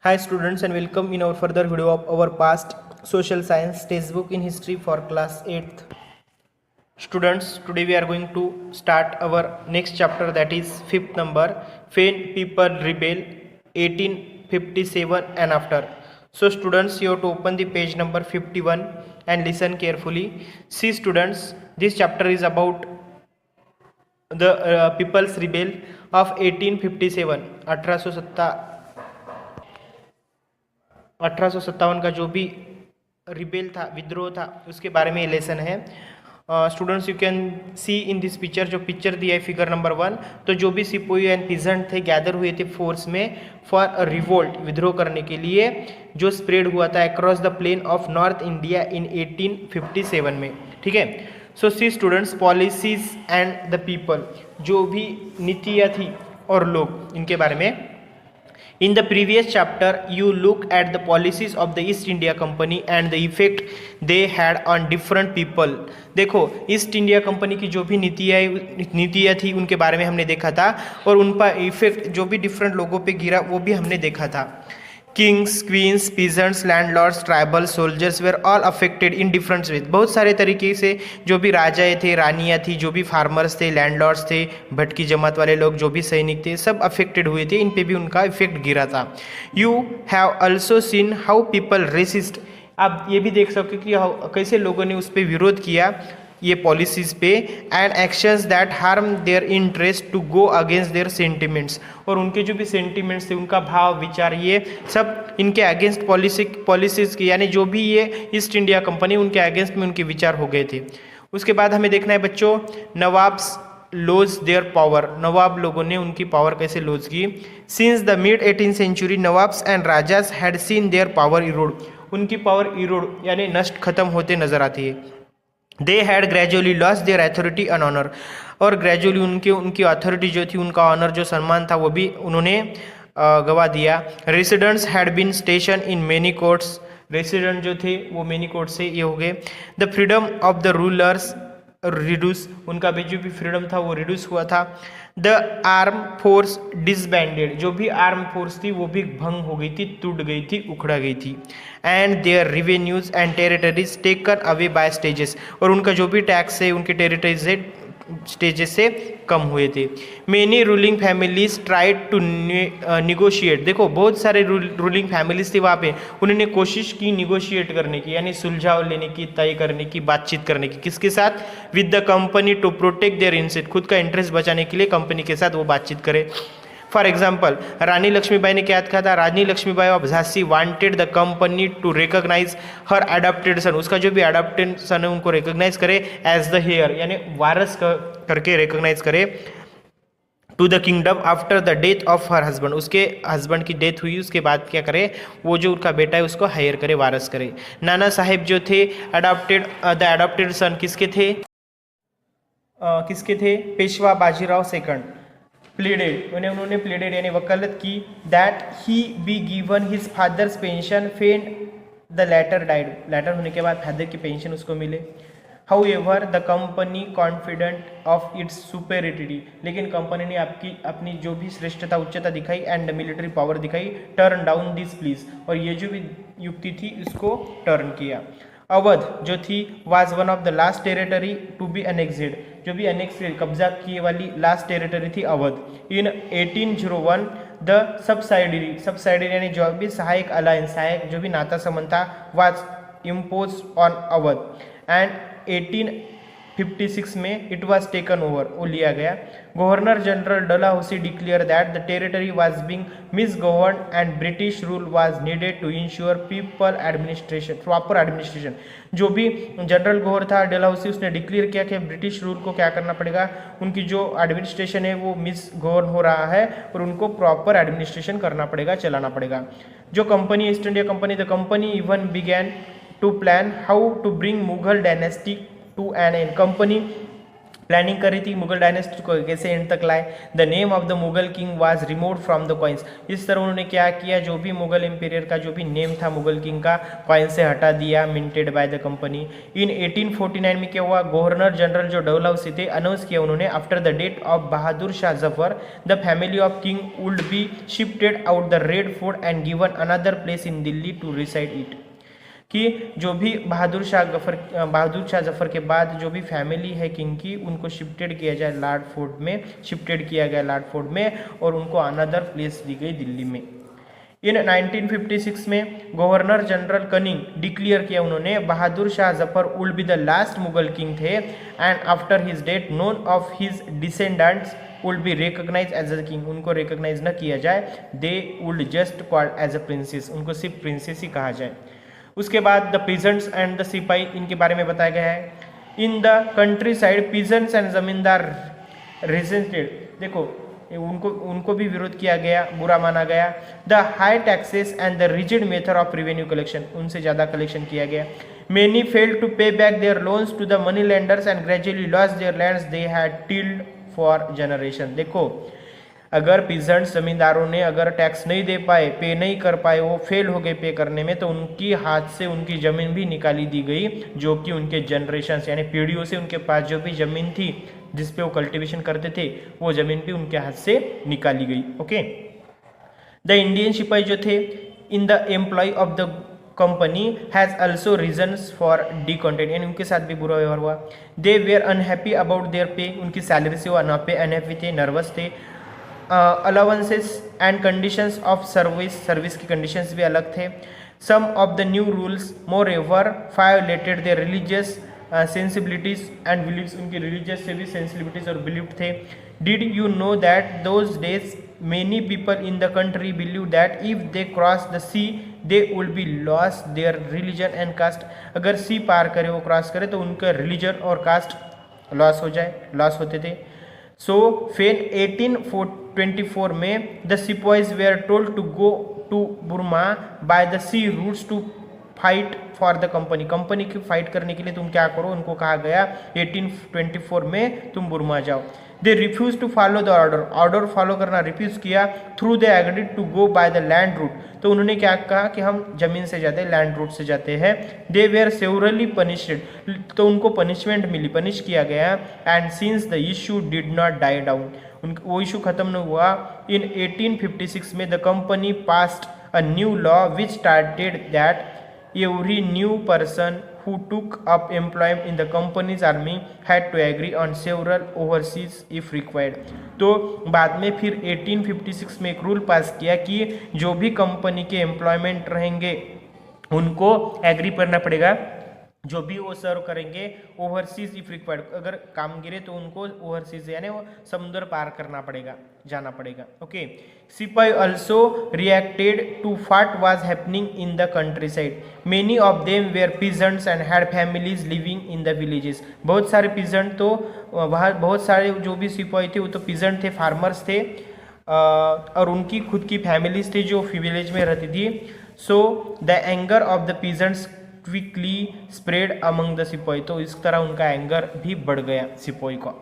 Hi students and welcome in our further video of our past social science textbook in history for class 8th. Students, today we are going to start our next chapter, that is 5th number, When People Rebel 1857 and after. So students, you have to open the page number 51 and listen carefully. See students, this chapter is about the People's Rebel of 1857, 1857 का जो भी rebel था, विद्रोह था, उसके बारे में ये लेसन है. Students, you can see in this picture, जो पिक्चर दिया है फिगर नंबर 1, तो जो भी सिपोही एंड पीजेंट थे गैदर हुए थे फोर्स में फॉर अ रिवोल्ट, विद्रोह करने के लिए, जो स्प्रेड हुआ था across the plane of north India in 1857 में. ठीक है. So see students, policies and the people, जो भी नीतियाँ थी और लोग, इनके बारे में. In the previous chapter, you look at the policies of the East India Company and the effect they had on different people. देखो, ईस्ट इंडिया कंपनी की जो भी नीतियाँ थी उनके बारे में हमने देखा था, और उन पर इफेक्ट जो भी डिफरेंट लोगों पे गिरा वो भी हमने देखा था. Kings, queens, peasants, landlords, tribal, soldiers were all affected in different ways. बहुत सारे तरीके से जो भी राजाएँ थे, रानियाँ थी, जो भी फार्मर्स थे, लैंडलॉर्ड्स थे, भटकी जमात वाले लोग, जो भी सैनिक थे, सब अफेक्टेड हुए थे. इन पे भी उनका इफेक्ट गिरा था. You have also seen how people resist. आप ये भी देख सकते हो कि कैसे लोगों ने उस पर विरोध किया, ये पॉलिसीज पे, and actions that harm their interest to go against their sentiments. और उनके जो भी सेंटिमेंट्स थे, उनका भाव, विचार, ये सब इनके अगेंस्ट पॉलिसीज की, यानी जो भी ये ईस्ट इंडिया कंपनी, उनके अगेंस्ट में उनके विचार हो गए थे. उसके बाद हमें देखना है बच्चों, नवाब्स लॉज देयर पावर. नवाब लोगों ने उनकी पावर कैसे लॉज की. Since the mid 18th century nawabs and rajas had seen their power erode. उनकी पावर इरोड यानी नष्ट, खत्म होते नजर आती है. They had gradually lost their authority and honour. और ग्रेजुअली उनकी अथॉरिटी जो थी, उनका ऑनर, जो सम्मान था, वो भी उन्होंने गवा दिया. Residents had been station in many courts. Resident जो थे वो मेनी कोर्ट से ये हो गए. The freedom of the rulers reduce. उनका भी जो भी फ्रीडम था वो रिड्यूस हुआ था. The arm force disbanded. जो भी आर्म फोर्स थी वो भी भंग हो गई थी, टूट गई थी, उखड़ा गई थी. And their revenues and territories taken away by stages. और उनका जो भी टैक्स है, उनके टेरिटरीज से, स्टेजेस से कम हुए थे. Many ruling families tried to negotiate. देखो, बहुत सारे रूलिंग फैमिलीज थे वहाँ पे, उन्होंने कोशिश की निगोशिएट करने की, यानी सुलझाव लेने की, तय करने की, बातचीत करने की. किसके साथ? With the company to protect their interest. खुद का इंटरेस्ट बचाने के लिए कंपनी के साथ वो बातचीत करे. फॉर एग्जाम्पल, रानी लक्ष्मीबाई ने क्या कहा था? Rani Lakshmibai of Jhansi wanted the company to recognize her adopted son. उसका जो भी अडॉप्टेड सन है उनको रिकॉग्नाइज करे एज द हेयर, यानी वारस करके रिकॉग्नाइज करे, to the kingdom after the death of her husband. उसके हस्बैंड की डेथ हुई उसके बाद क्या करे? वो जो उनका बेटा है उसको हायर करे, वारस करे. नाना साहेब जो थे द अडॉप्टेड सन किसके थे? पेशवा बाजीराव सेकंड. प्लेडेड, उन्होंने प्लेडेड यानी वकालत की, that he be given his father's pension when the latter died. Latter होने के बाद फादर की पेंशन उसको मिले. However the company confident of its superiority. लेकिन कंपनी ने अपनी जो भी श्रेष्ठता, उच्चता दिखाई एंड मिलिट्री पावर दिखाई, टर्न डाउन दिस प्लीज. और ये जो भी युक्ति थी इसको टर्न किया. अवध जो थी was one of the last territory to be annexed. जो भी अनेक्सेड, कब्जा किए वाली लास्ट टेरिटरी थी अवध. इन 1801 द सबसाइडरी यानी जो भी सहायक अलायंस, सहायक जो भी नाता संबंध था, was impose on Awadh. And 1856 में इट वाज टेकन ओवर, वो लिया गया. Governor general Dalhousie declare that the territory was being misgoverned and British rule was needed to insure people administration, proper administration. जो भी जनरल गवर्नर था Dalhousie, उसने डिक्लेयर किया कि ब्रिटिश रूल को क्या करना पड़ेगा, उनकी जो एडमिनिस्ट्रेशन है वो मिसगवर्न हो रहा है और उनको प्रॉपर एडमिनिस्ट्रेशन करना पड़ेगा, चलाना पड़ेगा. जो company, East India company, the company even began to plan how to bring Mughal dynasty to an end. Company planning करी थी मुगल डायनेस्टी को कैसे एंड तक लाए। The name of the Mughal king was removed from the coins, इस तरह उन्होंने क्या किया, जो भी मुगल एम्पीरियर का जो भी नेम था मुगल किंग का, कॉइन से हटा दिया, minted by the company. In 1849 में क्या हुआ, गवर्नर जनरल जो डलहौसी थे अनाउंस किया उन्होंने, after the death of Bahadur Shah Zafar the family of king would be shifted out the red fort and given another place in Delhi to reside it, कि जो भी बहादुर शाह जफर के बाद जो भी फैमिली है किंग की, उनको शिफ्टेड किया जाए लॉर्ड फोर्ट में, शिफ्टेड किया गया लॉर्ड फोर्ट में, और उनको अनदर प्लेस दी गई दिल्ली में। इन 1956 में गवर्नर जनरल कनिंग डिक्लेयर किया उन्होंने, Bahadur Shah Zafar would be the last Mughal king थे and after his death none of his descendants would be recognize as a king, उनको रिकॉग्नाइज न किया जाए, they would just called as a princes, उनको सिर्फ princess ही कहा जाए। उसके बाद द पीजेंट्स एंड द सिपाही, इनके बारे में बताया गया है। In the countryside peasants and zamindar resisted, देखो उनको भी विरोध किया गया, बुरा माना गया। The high taxes and the rigid method of revenue collection, उनसे ज़्यादा कलेक्शन किया गया। Many failed to pay back their loans to the money lenders and gradually lost their lands they had tilled for generation. देखो अगर peasants जमींदारों ने अगर tax नहीं दे पाए, पे नहीं कर पाए, वो फेल हो गए पे करने में, तो उनकी हाथ से उनकी ज़मीन भी निकाली दी गई, जो कि उनके जनरेशन यानी पीढ़ियों से उनके पास जो भी ज़मीन थी जिस पे वो कल्टीवेशन करते थे, वो ज़मीन भी उनके हाथ से निकाली गई। ओके, द इंडियन सिपाही जो थे in the employ of the company has also reasons for discontent, यानी उनके साथ भी बुरा व्यवहार हुआ। They were unhappy about their pay, उनकी सैलरी से वो अनहैप्पी थे, नर्वस थे। Allowances and conditions of service की कंडीशंस भी अलग थे। Some of the new rules moreover violated their religious sensibilities and believes, उनकी रिलीजियस से भी सेंसिबिलिटीज और बिलीव थे। Did you know that those days many people in the country believe that if they cross the sea they will be lost their religion and caste, अगर sea पार करे, वो cross करे, तो उनका रिलीजन और cast loss हो जाए, loss होते थे। सो फिर 1824 में the sepoys were told to go to Burma by the sea routes to fight for the company, company की फाइट करने के लिए तुम क्या करो, उनको कहा गया 1824 में तुम बुर्मा जाओ। They refuse to follow the order follow करना रिफ्यूज किया। Through they agreed to go by the land route, तो उन्होंने क्या कहा कि हम जमीन से जाते हैं, लैंड रूट से जाते हैं। दे वेयर सेवरली पनिश्ड, तो उनको पनिशमेंट मिली, पनिश किया गया। And since the issue did not die down, वो इशू खत्म नहीं हुआ। इन 1856 में the company passed a new law which started that every new person who took up employment in the company's army had to agree on several overseas if required। तो बाद में फिर 1856 में एक रूल पास किया कि जो भी कंपनी के एम्प्लॉयमेंट रहेंगे उनको एग्री करना पड़ेगा, जो भी वो सर्व करेंगे ओवरसीज इफ रिक्वायर्ड, अगर काम गिरे तो उनको ओवरसीज यानी वो समुद्र पार करना पड़ेगा, जाना पड़ेगा। ओके, सिपाही also reacted to what was happening in the countryside. Many of them were peasants and had families living in the villages, बहुत सारे पीजेंट, तो वहाँ बहुत सारे जो भी सिपाही थे वो तो पीजेंट थे, फार्मर्स थे, और उनकी खुद की फैमिलीज थी जो विलेज में रहती थी। So the anger of the peasants quickly spread among the सिपाही, तो इस तरह उनका एंगर भी बढ़ गया सिपाही का।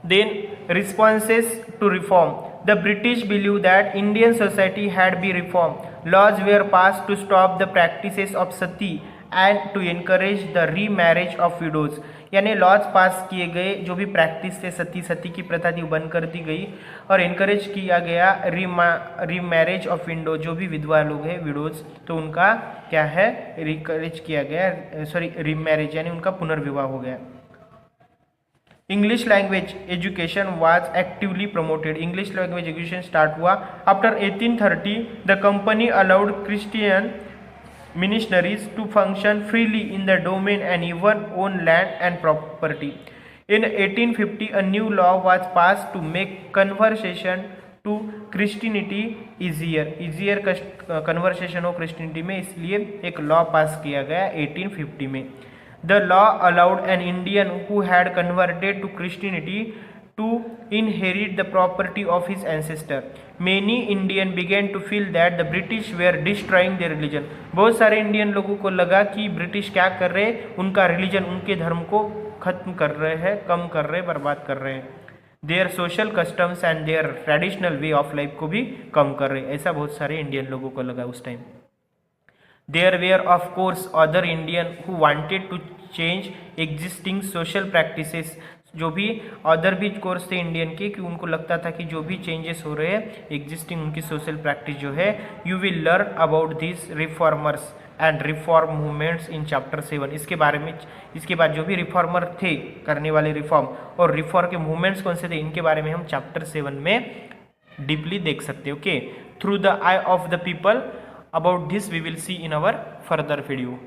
Then responses to reform, the British believe that Indian society had be reform, laws were pass to stop the practices of sati and to encourage the remarriage of widows, यानी लॉज पास किए गए, जो भी practice से सती की प्रथा थी बंद कर दी गई और इनकरेज किया गया री मैरिज ऑफ विडो, जो भी विधवा लोग हैं विडोज, तो उनका क्या है रिकरेज किया गया, सॉरी री मैरिज यानी उनका पुनर्विवाह हो गया। English language education was actively promoted, English language education start हुआ। After 1830 the company allowed Christian missionaries to function freely in the domain and even own land and property. In 1850 a new law was passed to make conversion to Christianity easier conversion हो Christianity में, इसलिए एक law पास किया गया 1850 में। The law allowed an Indian who had converted to Christianity to inherit the property of his ancestor. Many Indian began to feel that the British were destroying their religion. बहुत सारे Indian लोगों को लगा कि British क्या कर रहे, उनका रिलीजन, उनके धर्म को खत्म कर रहे हैं, कम कर रहे हैं, बर्बाद कर रहे हैं। Their social customs and there traditional way of life को भी कम कर रहे हैं, ऐसा बहुत सारे इंडियन लोगों को लगा उस time. There were of course other Indian who wanted to change existing social practices, जो भी अदर भी कोर्स थे इंडियन के, कि उनको लगता था कि जो भी चेंजेस हो रहे हैं एग्जिस्टिंग उनकी सोशल प्रैक्टिस जो है, you will learn about this reformers and reform movements in chapter 7। इसके बारे में, इसके बाद जो भी रिफॉर्मर थे करने वाले रिफॉर्म और रिफॉर्म के मूवमेंट्स कौन से थे, इनके बारे में हम चैप्टर 7 में डीपली देख सकते हैं। Okay, through the eye of the people, about this we will see in our further video.